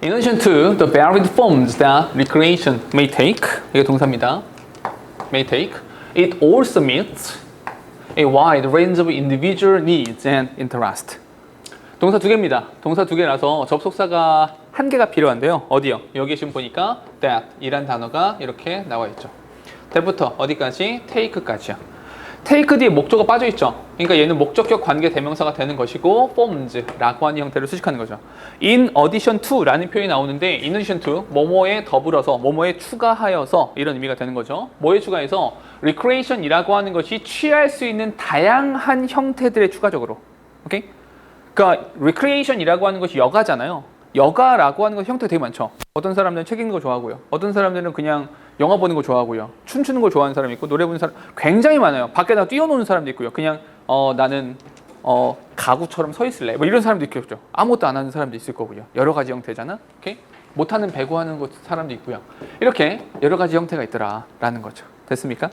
In addition to the varied forms that recreation may take, 이게 동사입니다. May take. It also meets a wide range of individual needs and interests. 동사 두 개입니다. 동사 두 개라서 접속사가 한 개가 필요한데요. 어디요? 여기 지금 보니까 that 이란 단어가 이렇게 나와 있죠. that부터 어디까지? take까지요. take 뒤에 목적어가 빠져 있죠. 그러니까 얘는 목적격 관계 대명사가 되는 것이고 forms라고 하는 형태를 수식하는 거죠. in addition to라는 표현이 나오는데 in addition to 뭐뭐에 더불어서 뭐뭐에 추가하여서 이런 의미가 되는 거죠. 뭐에 추가해서 recreation이라고 하는 것이 취할 수 있는 다양한 형태들의 추가적으로. 오케이? 그러니까 recreation이라고 하는 것이 여가잖아요. 여가라고 하는 것 형태 되게 많죠. 어떤 사람들은 책 읽는 거 좋아하고요. 어떤 사람들은 그냥 영화 보는 거 좋아하고요. 춤추는 거 좋아하는 사람이 있고 노래 부르는 사람 굉장히 많아요. 밖에 나가 뛰어노는 사람도 있고요. 그냥 나는 가구처럼 서 있을래. 뭐 이런 사람도 있겠죠. 아무것도 안 하는 사람도 있을 거고요. 여러 가지 형태잖아. 오케이? 못하는 배구하는 사람도 있고요. 이렇게 여러 가지 형태가 있더라라는 거죠. 됐습니까?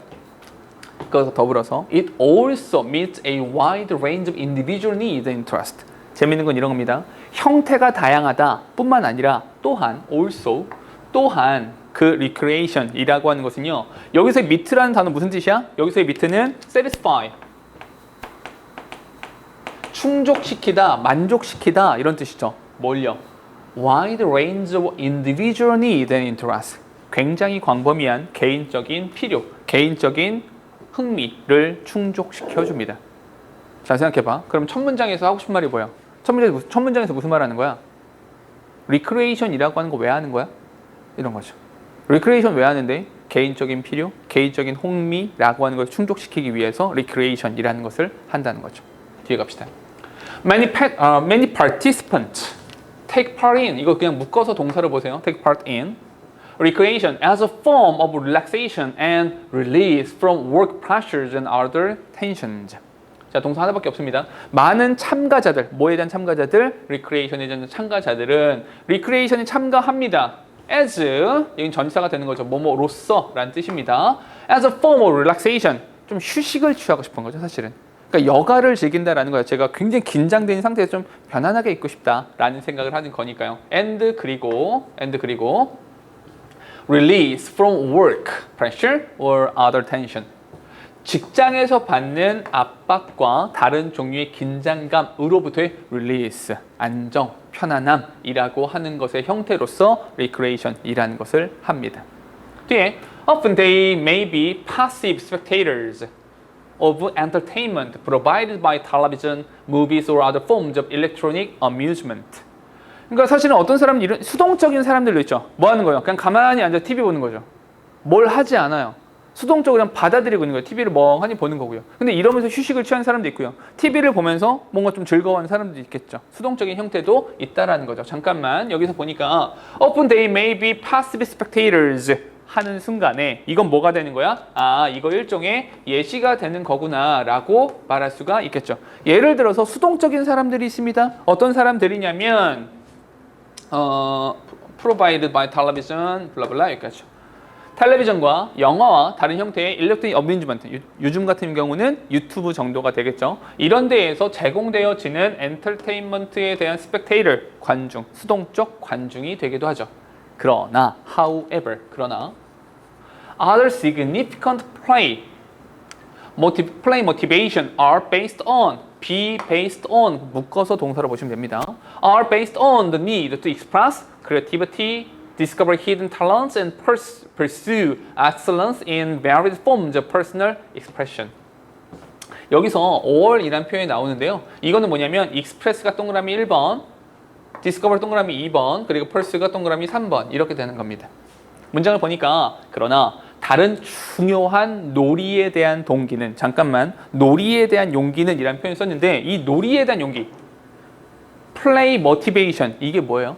그것과 더불어서 it also meets a wide range of individual needs and interests. 재밌는 건 이런 겁니다. 형태가 다양하다 뿐만 아니라 또한 also 또한 그 recreation이라고 하는 것은요. 여기서의 meet라는 단어 무슨 뜻이야? 여기서의 meet는 satisfy 충족시키다, 만족시키다 이런 뜻이죠. 뭘요? wide range of individual needs and interests. 굉장히 광범위한 개인적인 필요, 개인적인 흥미를 충족시켜줍니다. 잘 생각해봐. 그럼 첫 문장에서 하고 싶은 말이 뭐야? 첫 문장에서 무슨 말 하는 거야? recreation이라고 하는 거 왜 하는 거야? 이런 거죠. recreation 왜 하는데? 개인적인 필요, 개인적인 흥미라고 하는 것을 충족시키기 위해서 recreation이라는 것을 한다는 거죠. 뒤에 갑시다. Many participants take part in. 이거 그냥 묶어서 동사를 보세요. take part in. recreation as a form of relaxation and release from work pressures and other tensions. 자, 동사 하나밖에 없습니다. 많은 참가자들, 뭐에 대한 참가자들? recreation에 대한 참가자들은 recreation에 참가합니다. as, 여긴 전치사가 되는 거죠. 뭐뭐로서 라는 뜻입니다. as a form of relaxation. 좀 휴식을 취하고 싶은 거죠, 사실은. 그러니까 여가를 즐긴다라는 거예요. 제가 굉장히 긴장된 상태에서 좀 편안하게 있고 싶다라는 생각을 하는 거니까요. and 그리고 release from work pressure or other tension. 직장에서 받는 압박과 다른 종류의 긴장감으로부터의 release, 안정, 편안함이라고 하는 것의 형태로서 recreation이라는 것을 합니다. 뒤에 often they may be passive spectators of entertainment provided by television, movies or other forms of electronic amusement. 그러니까 사실은 어떤 사람은 이런 수동적인 사람들도 있죠. 뭐 하는 거예요? 그냥 가만히 앉아 TV 보는 거죠. 뭘 하지 않아요. 수동적으로 그냥 받아들이고 있는 거예요. TV를 멍하니 보는 거고요. 근데 이러면서 휴식을 취하는 사람도 있고요. TV를 보면서 뭔가 좀 즐거워하는 사람도 있겠죠. 수동적인 형태도 있다라는 거죠. 잠깐만 여기서 보니까 often they may be passive spectators 하는 순간에 이건 뭐가 되는 거야? 아, 이거 일종의 예시가 되는 거구나 라고 말할 수가 있겠죠. 예를 들어서 수동적인 사람들이 있습니다. 어떤 사람들이냐면 provided by television, 블라블라 여기까지죠. 텔레비전과 영화와 다른 형태의 일렉트로닉 어뮤즈먼트, 요즘 같은 경우는 유튜브 정도가 되겠죠. 이런 데에서 제공되어지는 엔터테인먼트에 대한 스펙테이터, 관중, 수동적 관중이 되기도 하죠. 그러나, however, 그러나 other significant play motivation are based on, be based on, 묶어서 동사로 보시면 됩니다. are based on the need to express creativity, discover hidden talents and pursue excellence in various forms of personal expression. 여기서 or이라는 표현이 나오는데요. 이거는 뭐냐면 express가 동그라미 1번, discover 동그라미 2번, 그리고 pursue가 동그라미 3번 이렇게 되는 겁니다. 문장을 보니까 그러나 다른 중요한 놀이에 대한 동기는 잠깐만 놀이에 대한 용기는 이라는 표현을 썼는데 이 놀이에 대한 용기 play motivation 이게 뭐예요?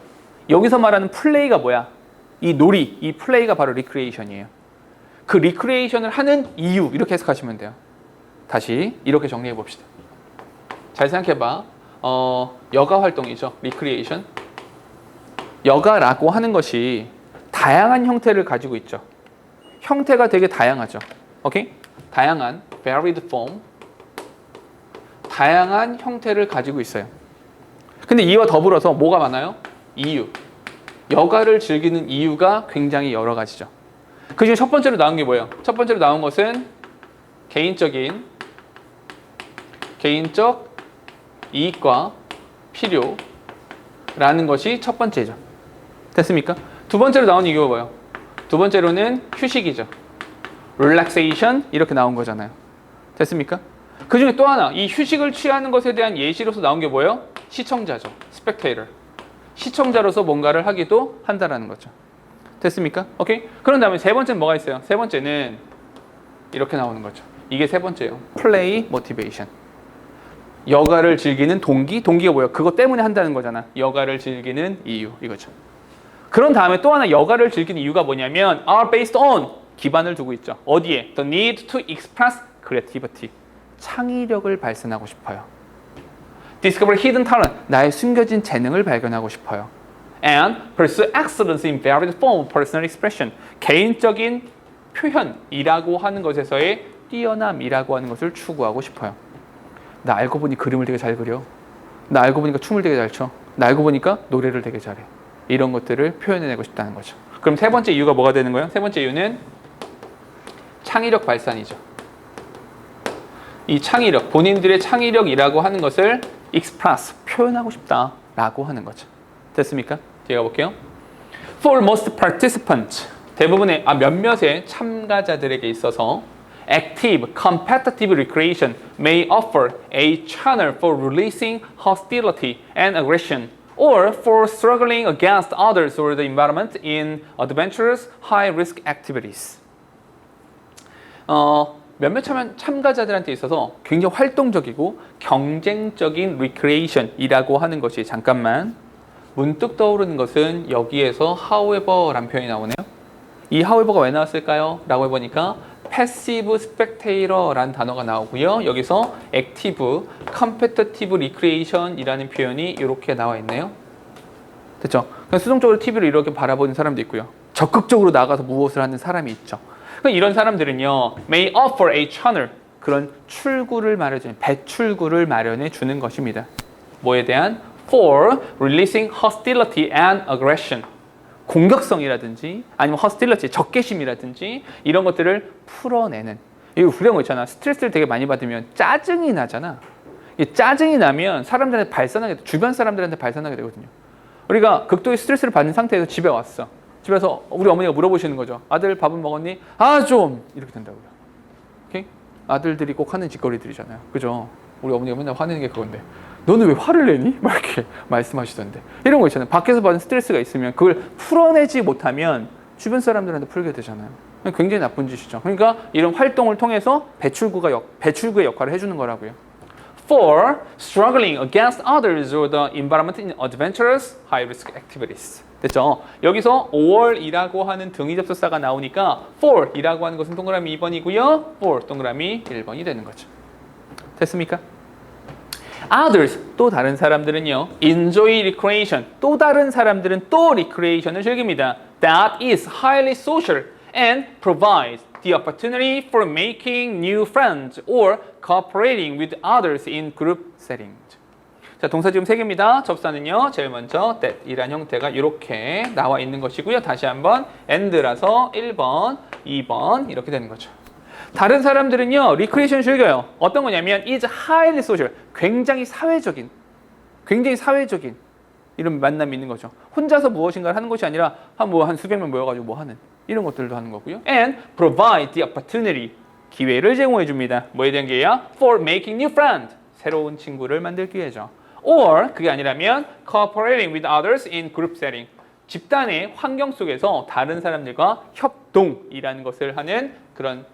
여기서 말하는 플레이가 뭐야? 이 놀이, 이 플레이가 바로 리크리에이션이에요. 그 리크리에이션을 하는 이유 이렇게 해석하시면 돼요. 다시 이렇게 정리해 봅시다. 잘 생각해봐. 여가 활동이죠. 리크리에이션. 여가라고 하는 것이 다양한 형태를 가지고 있죠. 형태가 되게 다양하죠. 오케이? 다양한 varied form, 다양한 형태를 가지고 있어요. 근데 이와 더불어서 뭐가 많아요? 이유. 여가를 즐기는 이유가 굉장히 여러 가지죠. 그중에 첫 번째로 나온 게 뭐예요? 첫 번째로 나온 것은 개인적 이익과 필요라는 것이 첫 번째죠. 됐습니까? 두 번째로 나온 이유가 뭐예요? 두 번째로는 휴식이죠. relaxation 이렇게 나온 거잖아요. 됐습니까? 그 중에 또 하나, 이 휴식을 취하는 것에 대한 예시로서 나온 게 뭐예요? 시청자죠. spectator. 시청자로서 뭔가를 하기도 한다라는 거죠. 됐습니까? 오케이? 그런 다음에 세 번째는 뭐가 있어요? 세 번째는 이렇게 나오는 거죠. 이게 세 번째예요. play motivation. 여가를 즐기는 동기가 뭐예요? 그것 때문에 한다는 거잖아. 여가를 즐기는 이유 이거죠. 그런 다음에 또 하나 여가를 즐기는 이유가 뭐냐면 are based on 기반을 두고 있죠. 어디에? The need to express creativity. 창의력을 발산하고 싶어요. Discover hidden talent. 나의 숨겨진 재능을 발견하고 싶어요. And pursue excellence in various forms of personal expression. 개인적인 표현이라고 하는 것에서의 뛰어남이라고 하는 것을 추구하고 싶어요. 나 알고 보니 그림을 되게 잘 그려. 나 알고 보니까 춤을 되게 잘 춰. 나 알고 보니까 노래를 되게 잘해. 이런 것들을 표현해내고 싶다는 거죠. 그럼 세 번째 이유가 뭐가 되는 거예요? 세 번째 이유는 창의력 발산이죠. 이 창의력, 본인들의 창의력이라고 하는 것을 express, 표현하고 싶다라고 하는 거죠. 됐습니까? 제가 볼게요. For most participants, 대부분의 몇몇의 참가자들에게 있어서 active, competitive recreation may offer a channel for releasing hostility and aggression, or for struggling against others or the environment in adventurous, high-risk activities. 몇몇 참가자들한테 있어서 굉장히 활동적이고 경쟁적인 recreation이라고 하는 것이 잠깐만 문득 떠오르는 것은 여기에서 however라는 표현이 나오네요. 이 however가 왜 나왔을까요? 라고 해보니까 passive spectator라는 단어가 나오고요. 여기서 active, competitive recreation이라는 표현이 이렇게 나와 있네요. 됐죠? 그냥 수동적으로 TV를 이렇게 바라보는 사람도 있고요. 적극적으로 나가서 무엇을 하는 사람이 있죠. 이런 사람들은요, may offer a channel, 그런 출구를 마련해, 배출구를 마련해 주는 것입니다. 뭐에 대한? For releasing hostility and aggression. 공격성이라든지 아니면 hostility, 적개심이라든지 이런 것들을 풀어내는. 이거 그런 거 있잖아. 스트레스를 되게 많이 받으면 짜증이 나잖아. 이 짜증이 나면 사람들한테 발산하게 돼. 주변 사람들한테 발산하게 되거든요. 우리가 극도의 스트레스를 받는 상태에서 집에 왔어. 집에서 우리 어머니가 물어보시는 거죠. 아들 밥은 먹었니? 아, 좀! 이렇게 된다고요. 오케이? 아들들이 꼭 하는 짓거리들이잖아요. 그죠? 우리 어머니가 맨날 화내는 게 그건데. 너는 왜 화를 내니? 막 이렇게 말씀하시던데. 이런 거 있잖아요. 밖에서 받은 스트레스가 있으면 그걸 풀어내지 못하면 주변 사람들한테 풀게 되잖아요. 굉장히 나쁜 짓이죠. 그러니까 이런 활동을 통해서 배출구의 역할을 해주는 거라고요. For struggling against others or the environment in adventurous, high-risk activities. 됐죠? 여기서 or이라고 하는 등위 접속사가 나오니까 for이라고 하는 것은 동그라미 2번이고요. for 동그라미 1번이 되는 거죠. 됐습니까? Others, 또 다른 사람들은요. Enjoy recreation, 또 다른 사람들은 또 recreation을 즐깁니다. That is highly social and provides the opportunity for making new friends or cooperating with others in group settings. 자, 동사 지금 3개입니다. 접사는요. 제일 먼저 that 이란 형태가 이렇게 나와 있는 것이고요. 다시 한번 and라서 1번, 2번 이렇게 되는 거죠. 다른 사람들은요. recreation 즐겨요. 어떤 거냐면 is highly social, 굉장히 사회적인 이런 만남이 있는 거죠. 혼자서 무엇인가를 하는 것이 아니라 한 수백 명 모여가지고 뭐 하는 이런 것들도 하는 거고요. And provide the opportunity, 기회를 제공해 줍니다. 뭐에 대한 기회야? For making new friends, 새로운 친구를 만들 기회죠. Or 그게 아니라면 cooperating with others in group setting, 집단의 환경 속에서 다른 사람들과 협동이라는 것을 하는 그런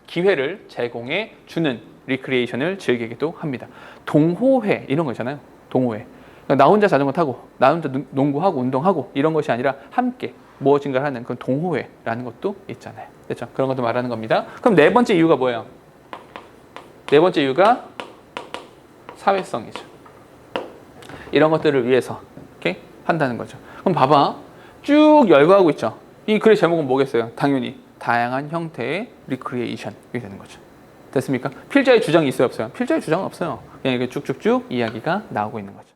기회를 제공해 주는 리크리에이션을 즐기기도 합니다. 동호회 이런 거 있잖아요. 동호회. 그러니까 나 혼자 자전거 타고 나 혼자 농구하고 운동하고 이런 것이 아니라 함께 무엇인가를 하는 그런 동호회라는 것도 있잖아요. 그렇죠? 그런 것도 말하는 겁니다. 그럼 네 번째 이유가 뭐예요? 네 번째 이유가 사회성이죠. 이런 것들을 위해서 이렇게 한다는 거죠. 그럼 봐봐. 쭉 열거하고 있죠. 이 글의 제목은 뭐겠어요? 당연히 다양한 형태의 리크리에이션이 되는 거죠. 됐습니까? 필자의 주장이 있어요, 없어요? 필자의 주장은 없어요. 그냥 이렇게 쭉쭉쭉 이야기가 나오고 있는 거죠.